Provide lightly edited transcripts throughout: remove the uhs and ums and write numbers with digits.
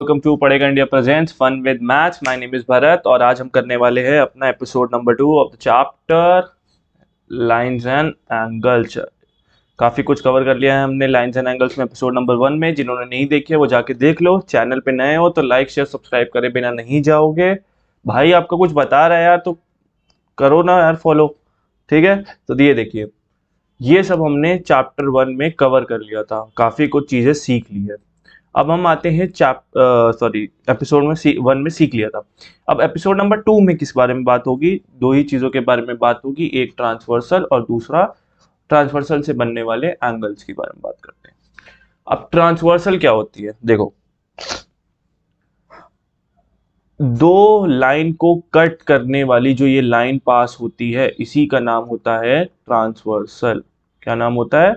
Welcome to Padhega India presents fun with maths. My name is Bharat और आज हम करने वाले हैं अपना episode number 2 of the chapter lines and angles. काफ़ी कुछ कवर कर लिया है हमने लाइंस एंड एंगल्स में एपिसोड नंबर 1 में। जिन्होंने नहीं देखी है वो जाके देख लो। चैनल पे नए हो तो लाइक शेयर सब्सक्राइब करे बिना नहीं जाओगे। भाई आपका कुछ बता रहा है यार, तो करो ना यार फॉलो। ठीक है, तो ये देखिए, ये सब हमने चैप्टर 1 में कवर कर लिया था, काफ़ी कुछ चीज़ें सीख ली है। अब हम आते हैं एपिसोड में 1 में सीख लिया था। अब एपिसोड नंबर 2 में किस बारे में बात होगी? दो ही चीज़ों के बारे में बात होगी, एक ट्रांसवर्सल और दूसरा ट्रांसवर्सल से बनने वाले एंगल्स के बारे में बात करते हैं। अब ट्रांसवर्सल क्या होती है? देखो, दो लाइन को कट करने वाली जो ये लाइन पास होती है इसी का नाम होता है ट्रांसवर्सल। क्या नाम होता है?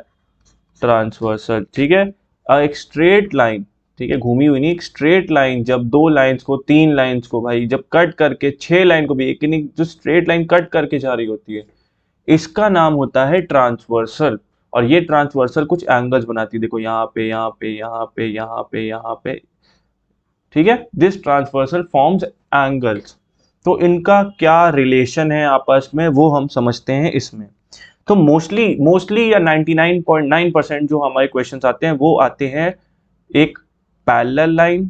ट्रांसवर्सल। ठीक है, एक स्ट्रेट लाइन, ठीक है, घूमी हुई नहीं, एक स्ट्रेट लाइन जब दो लाइंस को, तीन लाइंस को भाई जब कट करके, 6 लाइन को भी, एक नहीं, जो स्ट्रेट लाइन कट करके जा रही होती है इसका नाम होता है ट्रांसवर्सल। और ये ट्रांसवर्सल कुछ एंगल्स बनाती है। देखो यहाँ पे, यहाँ पे, यहाँ पे, यहाँ पे, यहाँ पे। ठीक है, दिस ट्रांसवर्सल फॉर्म्स एंगल्स। तो इनका क्या रिलेशन है आपस में वो हम समझते हैं इसमें। तो मोस्टली या 99.9% जो हमारे क्वेश्चंस आते हैं वो आते हैं एक पैरेलल लाइन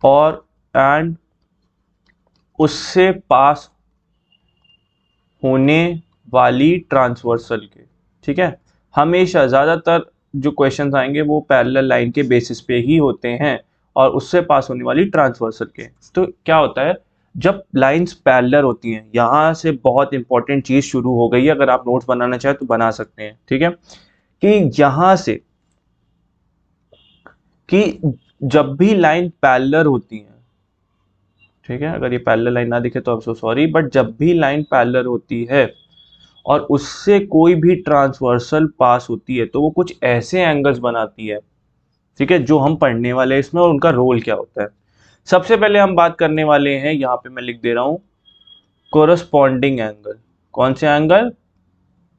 और एंड उससे पास होने वाली ट्रांसवर्सल के। ठीक है, हमेशा ज़्यादातर जो क्वेश्चंस आएंगे वो पैरेलल लाइन के बेसिस पे ही होते हैं और उससे पास होने वाली ट्रांसवर्सल के। तो क्या होता है जब लाइंस पैरेलल होती हैं, यहाँ से बहुत इंपॉर्टेंट चीज़ शुरू हो गई है। अगर आप नोट्स बनाना चाहें तो बना सकते हैं। ठीक है, कि यहाँ से, कि जब भी लाइन पैरेलल होती है, ठीक है, अगर ये पैरेलल लाइन ना दिखे तो अब सो सॉरी, बट जब भी लाइन पैरेलल होती है और उससे कोई भी ट्रांसवर्सल पास होती है तो वो कुछ ऐसे एंगल्स बनाती है, ठीक है, जो हम पढ़ने वाले हैं इसमें और उनका रोल क्या होता है। सबसे पहले हम बात करने वाले हैं, यहाँ पे मैं लिख दे रहा हूं, कोरस्पॉन्डिंग एंगल। कौन से एंगल?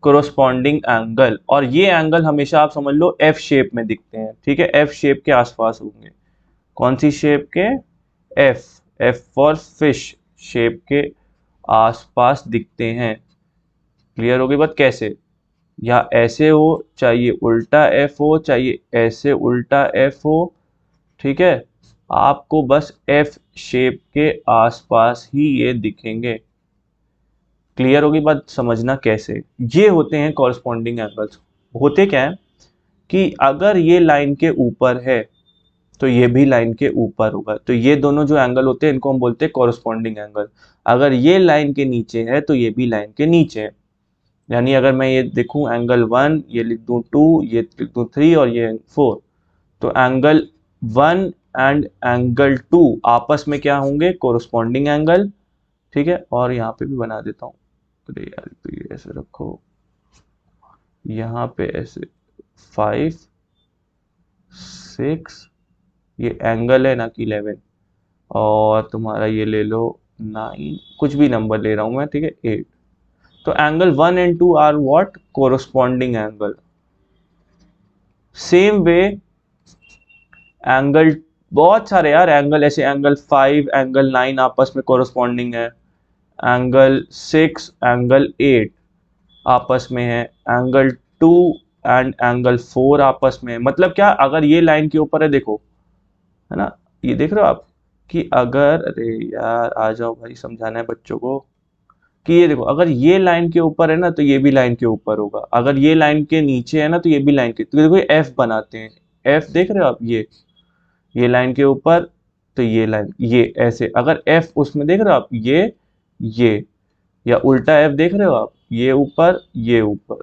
Corresponding angle. और ये एंगल हमेशा आप समझ लो एफ शेप में दिखते हैं। ठीक है, एफ शेप के आसपास होंगे। कौन सी शेप के? F. F for fish shape के आसपास दिखते हैं। क्लियर हो गई बात? कैसे? या ऐसे हो, चाहिए उल्टा एफ हो, चाहिए ऐसे उल्टा एफ हो। ठीक है, आपको बस एफ शेप के आसपास ही ये दिखेंगे। क्लियर होगी बात? समझना कैसे। ये होते हैं कॉरस्पॉन्डिंग एंगल्स। होते क्या है कि अगर ये लाइन के ऊपर है तो ये भी लाइन के ऊपर होगा, तो ये दोनों जो एंगल होते हैं इनको हम बोलते हैं कॉरस्पॉन्डिंग एंगल। अगर ये लाइन के नीचे है तो ये भी लाइन के नीचे है। यानी अगर मैं ये देखूं एंगल 1, ये लिख दूं 2, ये लिख दूं 3 और ये 4, तो एंगल 1 एंड एंगल 2 आपस में क्या होंगे? Corresponding angle. ठीक है, और यहाँ पे भी बना देता हूँ। अरे यार, तो ये ऐसे रखो, यहाँ पे ऐसे 5 6, ये एंगल है ना कि 11, और तुम्हारा ये ले लो 9, कुछ भी नंबर ले रहा हूँ मैं, ठीक है, 8। तो angle 1 and 2 are what? Corresponding angle. Same way angle, बहुत सारे यार एंगल ऐसे, एंगल 5 एंगल 9 आपस में कोरस्पॉन्डिंग है, एंगल 6 एंगल 8 आपस में है, एंगल 2 एंड एंगल 4 आपस में है। मतलब क्या? अगर ये लाइन के ऊपर है, देखो, है ना, ये देख रहे हो आप कि अगर, अरे यार आ जाओ भाई, समझाना है बच्चों को, कि ये देखो, अगर ये लाइन के ऊपर है ना तो ये भी लाइन के ऊपर होगा, अगर ये लाइन के नीचे है ना तो ये भी लाइन के, तो देखो एफ बनाते हैं। एफ देख रहे हो आप, ये लाइन के ऊपर, तो ये लाइन, ये ऐसे, अगर एफ उसमें देख रहे हो आप, ये, या उल्टा एफ देख रहे हो आप, ये ऊपर, ये ऊपर,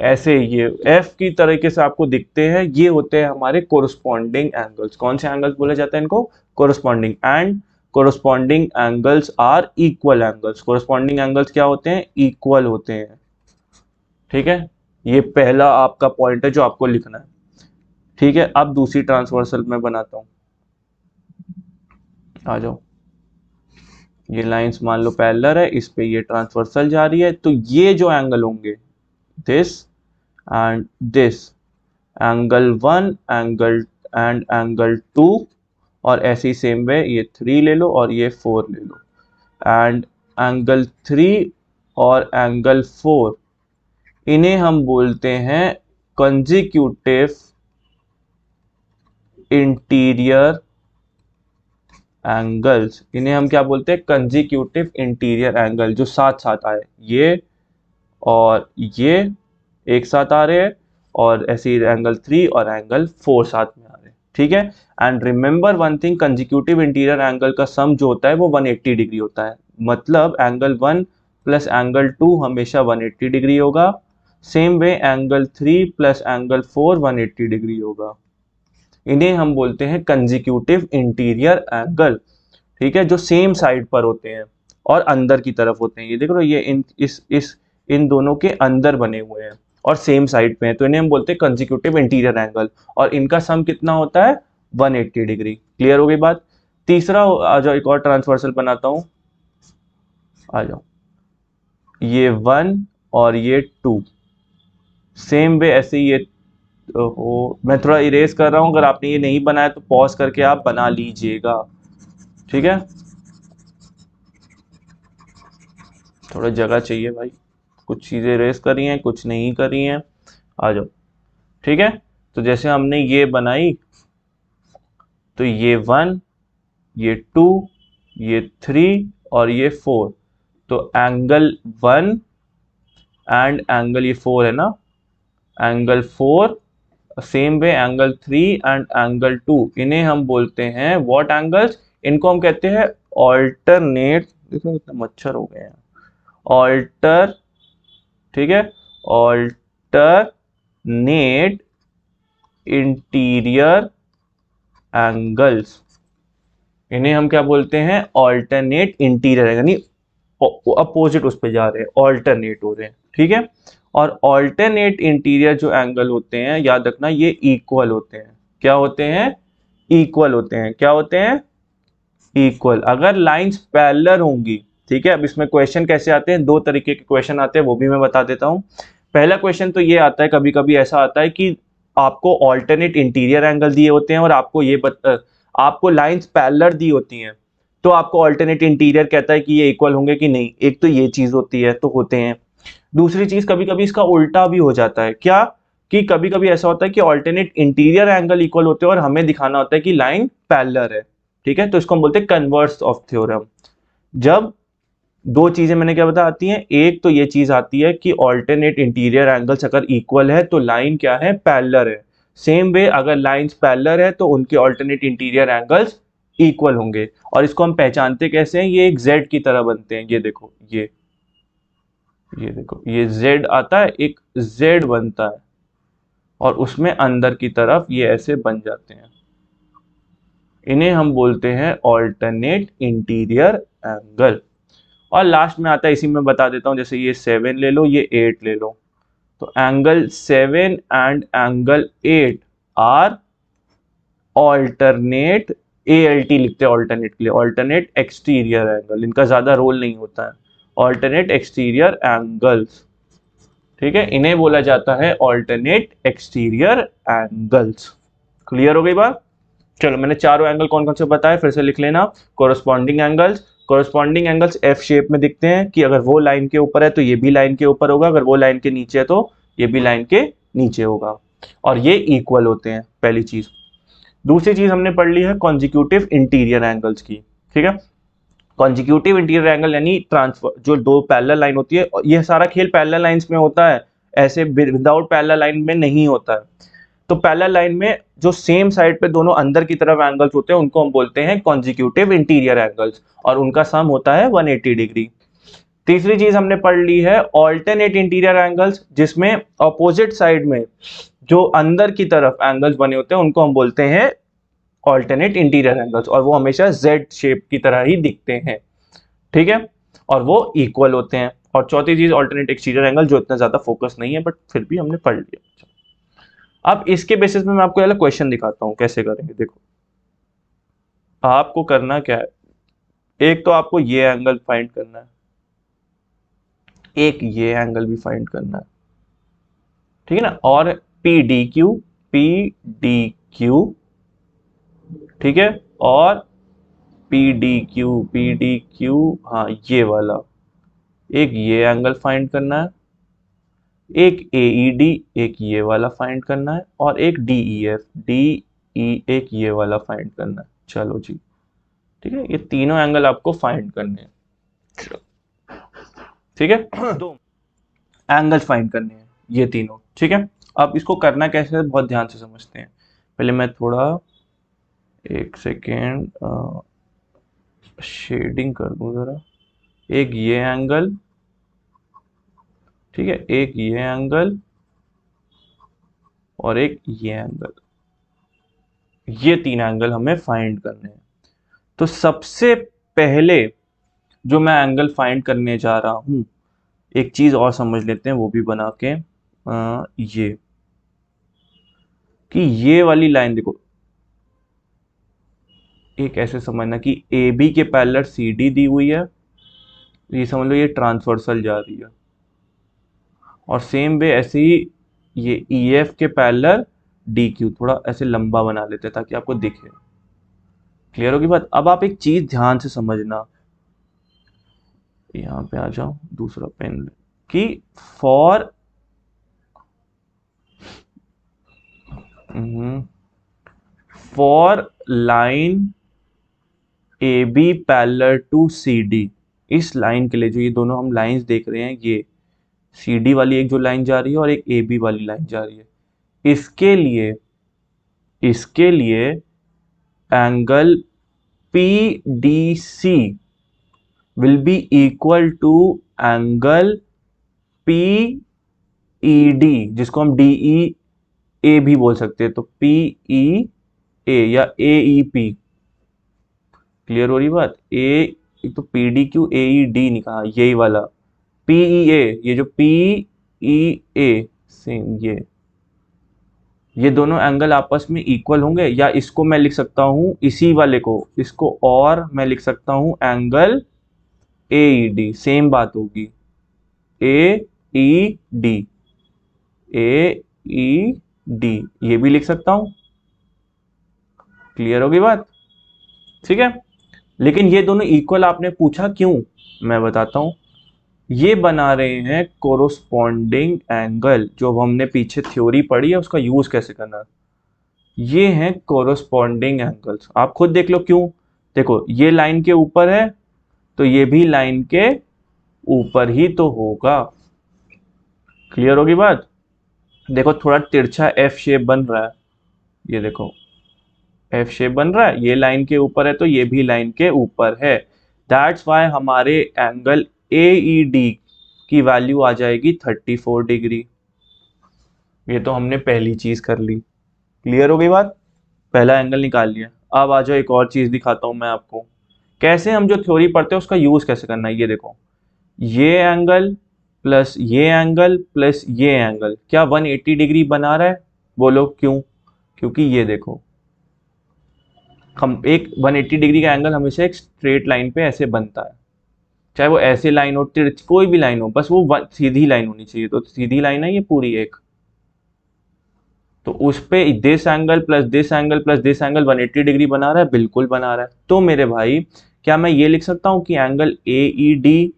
ऐसे ये एफ की तरीके से आपको दिखते हैं। ये होते हैं हमारे कोरस्पॉन्डिंग एंगल्स। कौन से एंगल्स बोले जाते हैं इनको? Corresponding. And corresponding angles are equal angles. Corresponding angles क्या होते हैं? इक्वल होते हैं। ठीक है, ये पहला आपका पॉइंट है जो आपको लिखना है। ठीक है, अब दूसरी ट्रांसवर्सल में बनाता हूं, आ जाओ। ये लाइंस मान लो पैरेलल है, इस पे ये ट्रांसवर्सल जा रही है, तो ये जो एंगल होंगे, this and this, angle 1 angle and angle 2, और ऐसे ही सेम वे ये 3 ले लो और ये 4 ले लो, एंड एंगल 3 और एंगल 4, इन्हें हम बोलते हैं कंजिक्यूटिव इंटीरियर एंगल्स। इन्हें हम क्या बोलते हैं? कंजिक्यूटिव इंटीरियर एंगल, जो साथ साथ आए, ये और ये एक साथ आ रहे हैं, और ऐसे ही एंगल 3 और एंगल 4 साथ में आ रहे हैं, ठीक है। And remember one thing, consecutive interior angle का सम जो होता है वो 180 डिग्री होता है, मतलब एंगल 1 प्लस एंगल 2 हमेशा 180 डिग्री होगा। Same way angle 3 plus angle 4 180 degree होगा। इन्हें हम बोलते हैं कंजिक्यूटिव इंटीरियर एंगल, ठीक है, जो सेम साइड पर होते हैं और अंदर की तरफ होते हैं। ये देख रहे हो, ये इन दोनों के अंदर बने हुए हैं और सेम साइड पे हैं, तो इन्हें हम बोलते हैं कंजिक्यूटिव इंटीरियर एंगल, और इनका सम कितना होता है? 180 डिग्री। क्लियर हो गई बात? तीसरा आ जाओ, एक और ट्रांसवर्सल बनाता हूं, आ जाओ, ये 1 और ये 2, सेम वे ऐसे ही ये हो। मैं थोड़ा इरेज कर रहा हूं, अगर आपने ये नहीं बनाया तो पॉज करके आप बना लीजिएगा, ठीक है। थोड़ा जगह चाहिए भाई, कुछ चीजें इरेज करी हैं, कुछ नहीं करी हैं, आ जाओ, ठीक है। तो जैसे हमने ये बनाई, तो ये 1, ये 2, ये 3 और ये 4, तो एंगल 1 एंड एंगल ये 4 है ना, angle 4, same way angle 3 and angle 2, इन्हें हम बोलते हैं व्हाट एंगल्स? इनको हम कहते हैं ऑल्टरनेट। देखो कितने मच्छर हो गए हैं। ऑल्टर, ठीक है, ऑल्टरनेट इंटीरियर एंगल्स, इन्हें हम क्या बोलते हैं? ऑल्टरनेट इंटीरियर, यानी अपोजिट उस पे जा रहे हैं, ऑल्टरनेट हो रहे हैं, ठीक है। और ऑल्टरनेट इंटीरियर जो एंगल होते हैं, याद रखना, ये इक्वल होते हैं। क्या होते हैं? इक्वल होते हैं। क्या होते हैं? इक्वल। अगर लाइंस पैरेलल होंगी, ठीक है। अब इसमें क्वेश्चन कैसे आते हैं? दो तरीके के क्वेश्चन आते हैं, वो भी मैं बता देता हूं। पहला क्वेश्चन तो ये आता है, कभी कभी ऐसा आता है कि आपको ऑल्टरनेट इंटीरियर एंगल दिए होते हैं और आपको आपको लाइंस पैरेलल दी होती हैं, तो आपको ऑल्टरनेट इंटीरियर कहता है कि ये इक्वल होंगे कि नहीं। एक तो ये चीज होती है, तो होते हैं। दूसरी चीज, कभी कभी इसका उल्टा भी हो जाता है। क्या? कि कभी कभी ऐसा होता है कि ऑल्टरनेट इंटीरियर एंगल इक्वल होते हैं और हमें दिखाना होता है कि लाइन पैरेलल है, ठीक है। तो इसको हम बोलते हैं कन्वर्स ऑफ थ्योरम। जब दो चीजें मैंने क्या बता आती हैं, एक तो ये चीज आती है कि ऑल्टरनेट इंटीरियर एंगल्स अगर इक्वल है तो लाइन क्या है? पैरेलल है। सेम वे अगर लाइंस पैरेलल है तो उनके ऑल्टरनेट इंटीरियर एंगल्स इक्वल होंगे। और इसको हम पहचानते कैसे हैं? ये एक जेड की तरह बनते हैं। ये देखो, ये देखो, ये जेड आता है, एक जेड बनता है, और उसमें अंदर की तरफ ये ऐसे बन जाते हैं। इन्हें हम बोलते हैं ऑल्टरनेट इंटीरियर एंगल। और लास्ट में आता है, इसी में बता देता हूं, जैसे ये 7 ले लो, ये 8 ले लो, तो angle 7 and angle 8 are alternate, ALT लिखते हैं ऑल्टरनेट के लिए, ऑल्टरनेट एक्सटीरियर एंगल। इनका ज्यादा रोल नहीं होता है, ऑल्टरनेट एक्सटीरियर एंगल्स, ठीक है। इन्हें बोला जाता है ऑल्टरनेट एक्सटीरियर एंगल्स। क्लियर हो गई बात? चलो, मैंने चारों एंगल कौन कौन से बताए, फिर से लिख लेना। Corresponding angles, corresponding angles F shape में दिखते हैं, कि अगर वो लाइन के ऊपर है तो ये भी लाइन के ऊपर होगा, अगर वो लाइन के नीचे है तो ये भी लाइन के नीचे होगा, और ये इक्वल होते हैं, पहली चीज। दूसरी चीज हमने पढ़ ली है कॉन्जिक्यूटिव इंटीरियर एंगल्स की, ठीक है। कॉन्जिक्यूटिव इंटीरियर एंगल यानी ट्रांसफर, जो दो पैरेलल लाइन होती है, ये सारा खेल पैरेलल लाइंस में होता है, ऐसे विदाउट पैरेलल लाइन में नहीं होता है। तो पैरेलल लाइन में जो सेम साइड पे दोनों अंदर की तरफ एंगल्स होते हैं, उनको हम बोलते हैं कॉन्जिक्यूटिव इंटीरियर एंगल्स, और उनका सम होता है 180 डिग्री। तीसरी चीज हमने पढ़ ली है ऑल्टरनेट इंटीरियर एंगल्स, जिसमें ऑपोजिट साइड में जो अंदर की तरफ एंगल्स बने होते हैं, उनको हम बोलते हैं ऑल्टरनेट इंटीरियर एंगल्स, और वो हमेशा जेड शेप की तरह ही दिखते हैं, ठीक है, और वो इक्वल होते हैं। और चौथी चीज ऑल्टरनेट एक्सटीरियर एंगल, जो इतना ज्यादा फोकस नहीं है, बट फिर भी हमने पढ़ लिया। अब इसके बेसिस में मैं आपको पहले क्वेश्चन दिखाता हूं कैसे करेंगे। देखो, आपको करना क्या है, एक तो आपको ये एंगल फाइंड करना है, एक ये एंगल भी फाइंड करना है, ठीक है ना। और P D Q P D Q, ठीक है, और पी डी क्यू, हाँ ये वाला, एक ये एंगल फाइंड करना है, एक AED, एक ये वाला फाइंड करना है, और एक DEF, एक ये वाला फाइंड करना है। चलो जी, ठीक है, ये तीनों एंगल आपको फाइंड करने हैं, ठीक है। दो एंगल फाइंड करने हैं ये तीनों, ठीक है। अब इसको करना कैसे है बहुत ध्यान से समझते हैं। पहले मैं थोड़ा एक सेकेंड शेडिंग कर दूं जरा। एक ये एंगल, ठीक है, एक ये एंगल और एक ये एंगल, ये तीन एंगल हमें फाइंड करने हैं। तो सबसे पहले जो मैं एंगल फाइंड करने जा रहा हूं, एक चीज और समझ लेते हैं वो भी बना के, ये कि ये वाली लाइन देखो, एक ऐसे समझना कि ए बी के पैरेलल सी डी दी हुई है, ये समझ लो ये ट्रांसवर्सल जा रही है, और सेम वे ऐसे ही ये ई एफ के पैरेलल डी क्यू, थोड़ा ऐसे लंबा बना लेते हैं ताकि आपको दिखे। क्लियर होगी बात। अब आप एक चीज ध्यान से समझना, यहाँ पे आ जाओ, दूसरा पेन कि for line A B parallel to C D, इस लाइन के लिए जो ये दोनों हम लाइंस देख रहे हैं, ये सी डी वाली एक जो लाइन जा रही है और एक ए बी वाली लाइन जा रही है, इसके लिए angle P D C will be equal to angle P E D, जिसको हम डी ई ए भी बोल सकते हैं, तो पी ई ए या ए ई पी। क्लियर हो रही बात। एक तो P D Q A E D निकाला, यही वाला पी ई ए, ये जो पी ई ए सेम, ये दोनों एंगल आपस में इक्वल होंगे, या इसको मैं लिख सकता हूं, इसी वाले को, इसको और मैं लिख सकता हूं angle A E D, same बात होगी, ए ई डी, ए ई डी, ये भी लिख सकता हूं। क्लियर होगी बात, ठीक है। लेकिन ये दोनों इक्वल आपने पूछा क्यों, मैं बताता हूं। ये बना रहे हैं कोरोस्पॉन्डिंग एंगल, जो हमने पीछे थ्योरी पढ़ी है उसका यूज कैसे करना है। ये हैं कोरोस्पॉन्डिंग एंगल्स, आप खुद देख लो क्यों। देखो ये लाइन के ऊपर है तो ये भी लाइन के ऊपर ही तो होगा। क्लियर होगी बात। देखो थोड़ा तिरछा एफ शेप बन रहा है, ये देखो एफ शेप बन रहा है, ये लाइन के ऊपर है तो ये भी लाइन के ऊपर है। दैट्स वाई हमारे एंगल ए ई डी की वैल्यू आ जाएगी 34 डिग्री। ये तो हमने पहली चीज कर ली। क्लियर हो गई बात, पहला एंगल निकाल लिया। अब आ जाओ एक और चीज दिखाता हूं मैं आपको, कैसे हम जो थ्योरी पढ़ते हैं उसका यूज कैसे करना है। ये देखो, ये एंगल प्लस ये एंगल प्लस ये एंगल क्या 180 डिग्री बना रहा है। बोलो क्यों। क्योंकि ये देखो, हम एक 180 डिग्री का एंगल हमेशा एक स्ट्रेट लाइन पे ऐसे बनता है, चाहे वो ऐसे लाइन हो, तिरछ कोई भी लाइन हो, बस वो सीधी लाइन होनी चाहिए। तो सीधी लाइन है ये पूरी एक, तो उस पे this angle plus this angle plus this angle 180 degree बना रहा है, बिल्कुल बना रहा है। तो मेरे भाई क्या मैं ये लिख सकता हूं कि angle A E D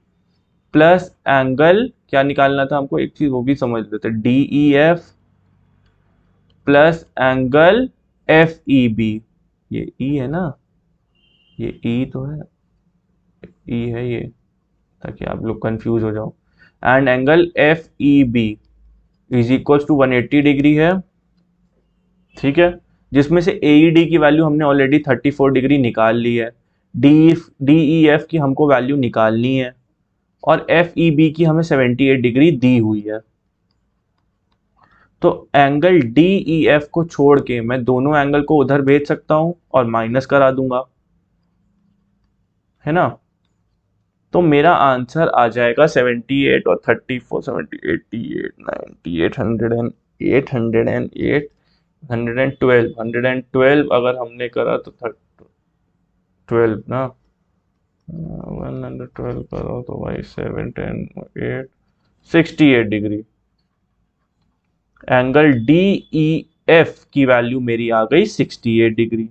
plus angle क्या निकालना था हमको, एक चीज वो भी समझ लेते, D E F plus angle F E B. ये ई है ना, ये ई तो है, ई है ये, ताकि आप लोग कंफ्यूज हो जाओ। And angle F E B is equal to 180 degree है, ठीक है, जिसमें से ए ई डी की वैल्यू हमने ऑलरेडी 34 डिग्री निकाल ली है, डी ई एफ की हमको वैल्यू निकालनी है, और एफ ई बी की हमें 78 डिग्री दी हुई है। तो एंगल डी ई एफ को छोड़ के मैं दोनों एंगल को उधर भेज सकता हूं और माइनस करा दूंगा, है ना। तो मेरा आंसर आ जाएगा 78 और 34, 70, 88, 90, 800 808, 112, 112 अगर हमने करा तो 12 ना, 112 करो तो भाई 7, 10, 8, 68 degree. Angle D E F की वैल्यू मेरी आ गई 68 डिग्री।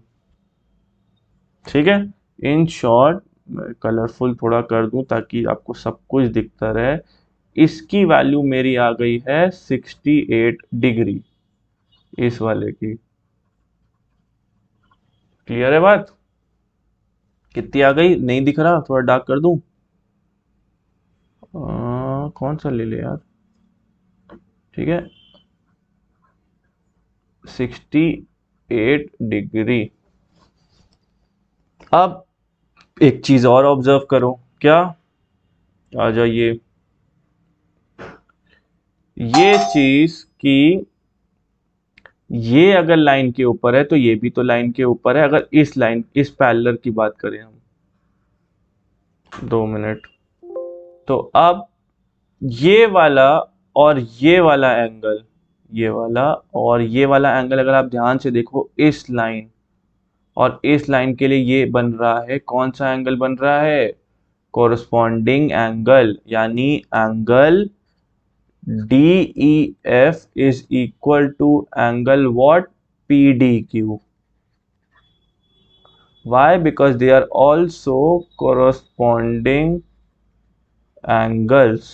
ठीक है, इन शॉर्ट कलरफुल थोड़ा कर दूं ताकि आपको सब कुछ दिखता रहे। इसकी वैल्यू मेरी आ गई है 68 डिग्री, इस वाले की। क्लियर है बात? कितनी आ गई नहीं दिख रहा, थोड़ा डार्क कर दूं। कौन सा ले ले यार, ठीक है 68 डिग्री। अब एक चीज और ऑब्जर्व करो, क्या, आ जाइए, ये चीज की ये अगर लाइन के ऊपर है तो ये भी तो लाइन के ऊपर है। अगर इस लाइन, इस पैरेलल की बात करें हम, 2 मिनट, तो अब ये वाला और ये वाला एंगल, ये वाला और ये वाला एंगल अगर आप ध्यान से देखो, इस लाइन और इस लाइन के लिए ये बन रहा है, कौन सा एंगल बन रहा है, कोरस्पॉन्डिंग एंगल, यानी angle DEF is equal to angle what, PDQ. Why? Because they are also corresponding angles.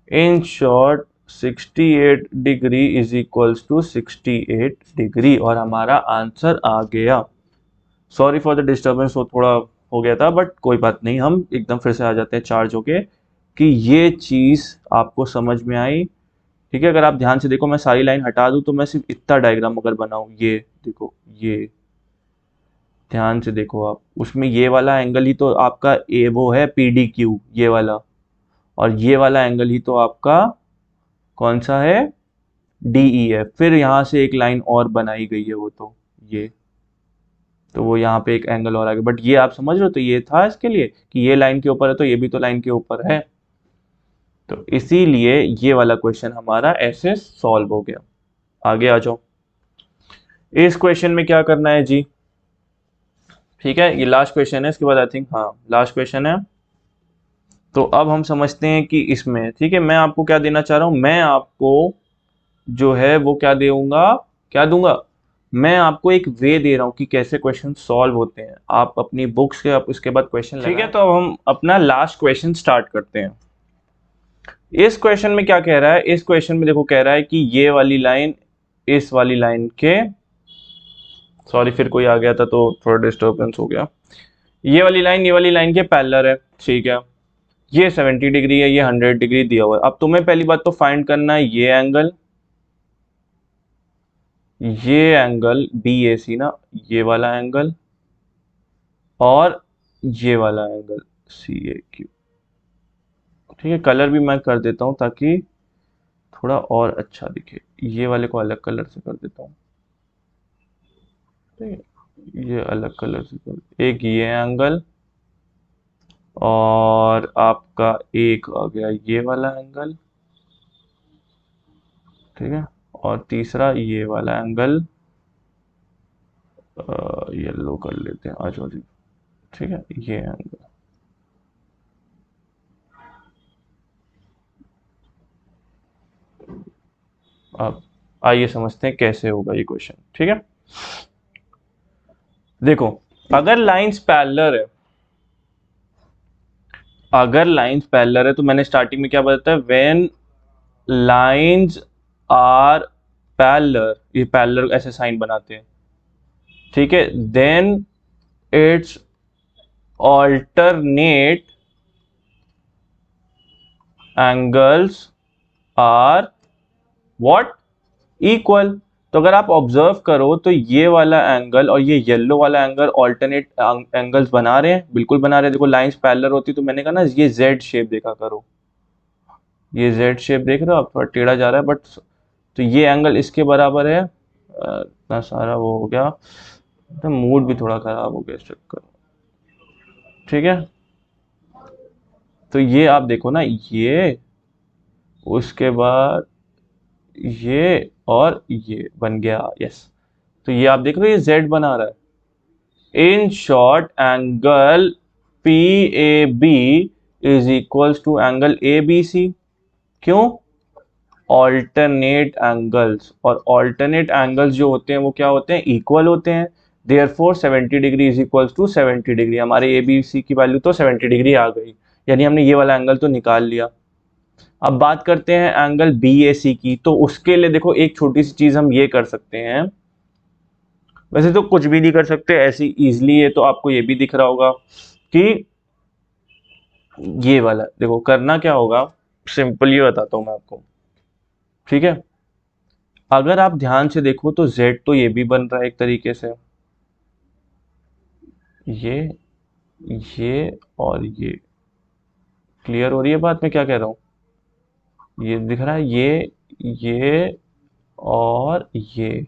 In short, 68 degree is equals to 68 degree, और हमारा आंसर आ गया। सॉरी फॉर द डिस्टर्बेंस, वो थोड़ा हो गया था, बट कोई बात नहीं, हम एकदम फिर से आ जाते हैं चार्ज होके कि ये चीज आपको समझ में आई। ठीक है, अगर आप ध्यान से देखो, मैं सारी लाइन हटा दूं तो मैं सिर्फ इतना डायग्राम अगर बनाऊं, ये देखो, ये ध्यान से देखो आप, उसमें ये वाला एंगल ही तो आपका ए वो है PDQ, ये वाला, और ये वाला एंगल ही तो आपका कौन सा है, DEF। फिर यहाँ से एक लाइन और बनाई गई है, वो तो ये, तो वो यहाँ पे एक एंगल और आ गया, बट ये आप समझ रहे हो, तो ये था इसके लिए कि ये लाइन के ऊपर है तो ये भी तो लाइन के ऊपर है, तो इसीलिए ये वाला क्वेश्चन हमारा ऐसे सॉल्व हो गया। आगे आ जाओ, इस क्वेश्चन में क्या करना है जी, ठीक है, ये लास्ट क्वेश्चन है, इसके बाद आई थिंक, हाँ लास्ट क्वेश्चन है। तो अब हम समझते हैं कि इसमें, ठीक है, मैं आपको क्या देना चाह रहा हूं, मैं आपको जो है वो क्या दूंगा, क्या दूंगा, मैं आपको एक वे दे रहा हूं कि कैसे क्वेश्चन सॉल्व होते हैं। आप अपनी बुक्स के, आप उसके बाद क्वेश्चन, ठीक है। तो अब हम अपना लास्ट क्वेश्चन स्टार्ट करते हैं। इस क्वेश्चन में क्या कह रहा है, इस क्वेश्चन में देखो कह रहा है कि ये वाली लाइन इस वाली लाइन के, सॉरी फिर कोई आ गया था तो थोड़ा डिस्टर्बेंस हो गया, ये वाली लाइन ये वाली लाइन के पैरेलल है, ठीक है, ये 70 डिग्री है, ये 100 डिग्री दिया हुआ है। अब तुम्हें पहली बात तो फाइंड करना है ये एंगल BAC ना, ये वाला एंगल और ये वाला एंगल CAQ। ठीक है, कलर भी मैं कर देता हूं ताकि थोड़ा और अच्छा दिखे, ये वाले को अलग कलर से कर देता हूं, ठीक है, ये अलग कलर से कर, एक ये एंगल और आपका एक आ गया ये वाला एंगल, ठीक है, और तीसरा ये वाला एंगल येलो कर लेते हैं, आज वाली, ठीक है, ये एंगल। अब आइए समझते हैं कैसे होगा ये क्वेश्चन, ठीक है। देखो, अगर लाइंस पैरेलल है, अगर लाइंस पैरेलल है तो मैंने स्टार्टिंग में क्या बताया, व्हेन लाइंस आर पैरेलल, ये पैरेलल ऐसे साइन बनाते हैं, ठीक है, then it's alternate angles are what, equal। तो अगर आप ऑब्जर्व करो तो ये वाला एंगल और ये येलो वाला एंगल ऑल्टरनेट एंगल्स बना रहे हैं, बिल्कुल बना रहे हैं। देखो लाइंस पैरेलल होती तो मैंने कहा ना, ये जेड शेप देखा करो, ये जेड शेप देख रहे हो आप, थोड़ा टेढ़ा जा रहा है, बट तो ये एंगल इसके बराबर है। इतना सारा वो हो गया, तो मूड भी थोड़ा खराब हो गया इस चक्कर, ठीक है। तो ये आप देखो ना, ये उसके बाद ये और ये बन गया, यस। तो ये आप देख रहे हो, ये जेड बना रहा है। In short angle PAB is equals to angle ABC। क्यों? ऑल्टरनेट एंगल्स, और ऑल्टरनेट एंगल्स जो होते हैं वो क्या होते हैं, इक्वल होते हैं। Therefore 70 degree is equals to 70 degree. हमारे ए बी सी की वैल्यू तो 70 डिग्री आ गई, यानी हमने ये वाला एंगल तो निकाल लिया। अब बात करते हैं एंगल बी ए सी की। तो उसके लिए देखो एक छोटी सी चीज हम ये कर सकते हैं, वैसे तो कुछ भी नहीं कर सकते ऐसी इजली है, तो आपको ये भी दिख रहा होगा कि ये वाला देखो करना क्या होगा, सिंपल ये बताता हूं मैं आपको, ठीक है। अगर आप ध्यान से देखो तो z तो ये भी बन रहा है एक तरीके से, ये और ये, क्लियर हो रही है बात मैं क्या कह रहा हूं, ये दिख रहा है ये और ये।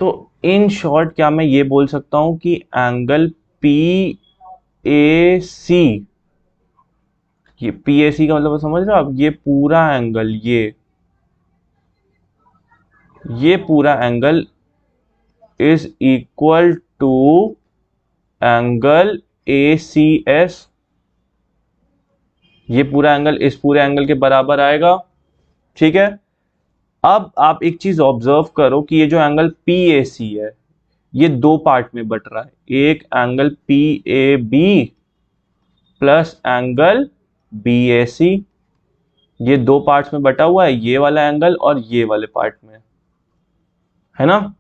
तो इन शॉर्ट क्या मैं ये बोल सकता हूं कि एंगल पी ए सी, ये पी ए सी का मतलब समझ रहे हो आप, ये पूरा एंगल, ये पूरा angle is equal to angle A C S, ये पूरा एंगल इस पूरे एंगल के बराबर आएगा, ठीक है। अब आप एक चीज ऑब्जर्व करो कि ये जो एंगल पी ए सी है ये दो पार्ट में बट रहा है, एक angle P A B plus angle B A C, ये दो पार्ट्स में बटा हुआ है, ये वाला एंगल और ये वाले पार्ट में, है ना,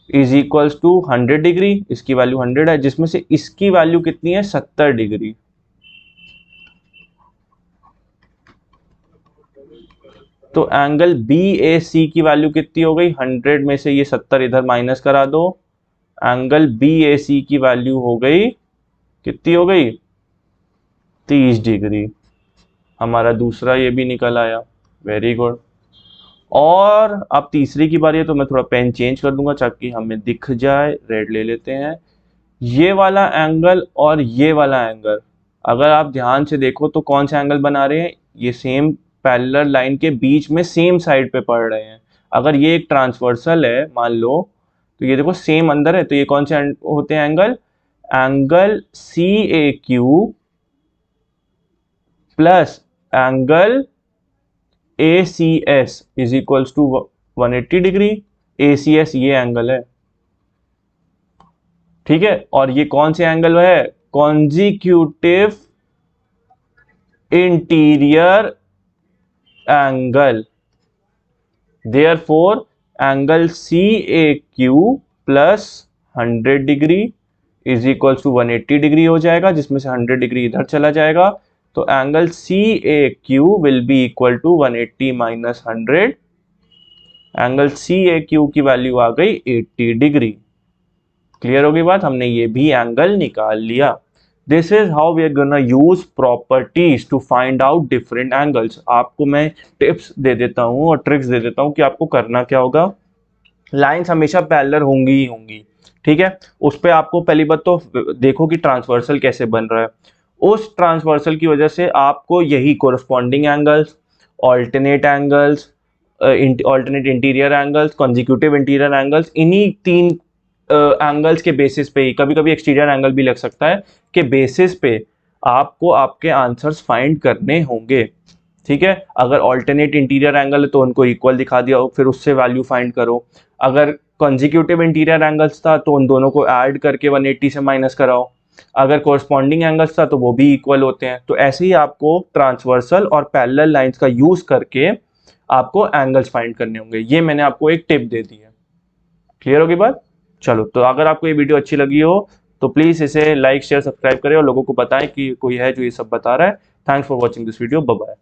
इज इक्वल्स टू 100 डिग्री, इसकी वैल्यू 100 है, जिसमें से इसकी वैल्यू कितनी है 70 डिग्री। तो एंगल बी ए सी की वैल्यू कितनी हो गई, 100 में से ये 70 इधर माइनस करा दो, एंगल बी ए सी की वैल्यू हो गई, कितनी हो गई 30 डिग्री। हमारा दूसरा ये भी निकल आया, वेरी गुड। और अब तीसरी की बारी है, तो मैं थोड़ा पेन चेंज कर दूंगा ताकि हमें दिख जाए, रेड ले लेते हैं। ये वाला एंगल और ये वाला एंगल अगर आप ध्यान से देखो तो कौन सा एंगल बना रहे हैं, ये सेम पैरेलल लाइन के बीच में सेम साइड पे पड़ रहे हैं। अगर ये एक ट्रांसवर्सल है मान लो, तो ये देखो सेम अंदर है, तो ये कौन से होते हैं angle, angle C A Q plus angle A C S is equals to 180 degree. A C S ये एंगल है, ठीक है। और ये कौन से एंगल है, consecutive interior angle. Therefore angle C A Q plus 100 degree is equals to 180 degree हो जाएगा, जिसमें से 100 डिग्री इधर चला जाएगा, तो angle C A Q will be equal to 180 minus 100, angle C A Q की वैल्यू आ गई 80 डिग्री। क्लियर होगी बात, हमने ये भी एंगल निकाल लिया। This is how we are gonna use properties to find out different angles. आपको मैं टिप्स दे देता हूँ और ट्रिक्स दे देता हूँ कि आपको करना क्या होगा। लाइंस हमेशा पैरेलल होंगी ही होंगी, ठीक है। उस पर आपको पहली बात तो देखो कि ट्रांसवर्सल कैसे बन रहा है, उस ट्रांसवर्सल की वजह से आपको यही corresponding angles, alternate angles, alternate interior angles, consecutive interior angles, इन्हीं तीन एंगल्स के बेसिस पे ही, कभी कभी एक्सटीरियर एंगल भी लग सकता है, के बेसिस पे आपको आपके आंसर्स फाइंड करने होंगे, ठीक है। अगर ऑल्टरनेट इंटीरियर एंगल है तो उनको इक्वल दिखा दिया हो, फिर उससे वैल्यू फाइंड करो। अगर कॉन्जिक्यूटिव इंटीरियर एंगल्स था तो उन दोनों को ऐड करके 180 से माइनस कराओ। अगर कोरस्पॉन्डिंग एंगल्स था तो वो भी इक्वल होते हैं। तो ऐसे ही आपको ट्रांसवर्सल और पैरेलल लाइंस का यूज करके आपको एंगल्स फाइंड करने होंगे। ये मैंने आपको एक टिप दे दी है। क्लियर होगी बात? चलो, तो अगर आपको ये वीडियो अच्छी लगी हो तो प्लीज इसे लाइक शेयर सब्सक्राइब करें और लोगों को बताएं कि कोई है जो ये सब बता रहा है। Thanks for watching this video, bye bye.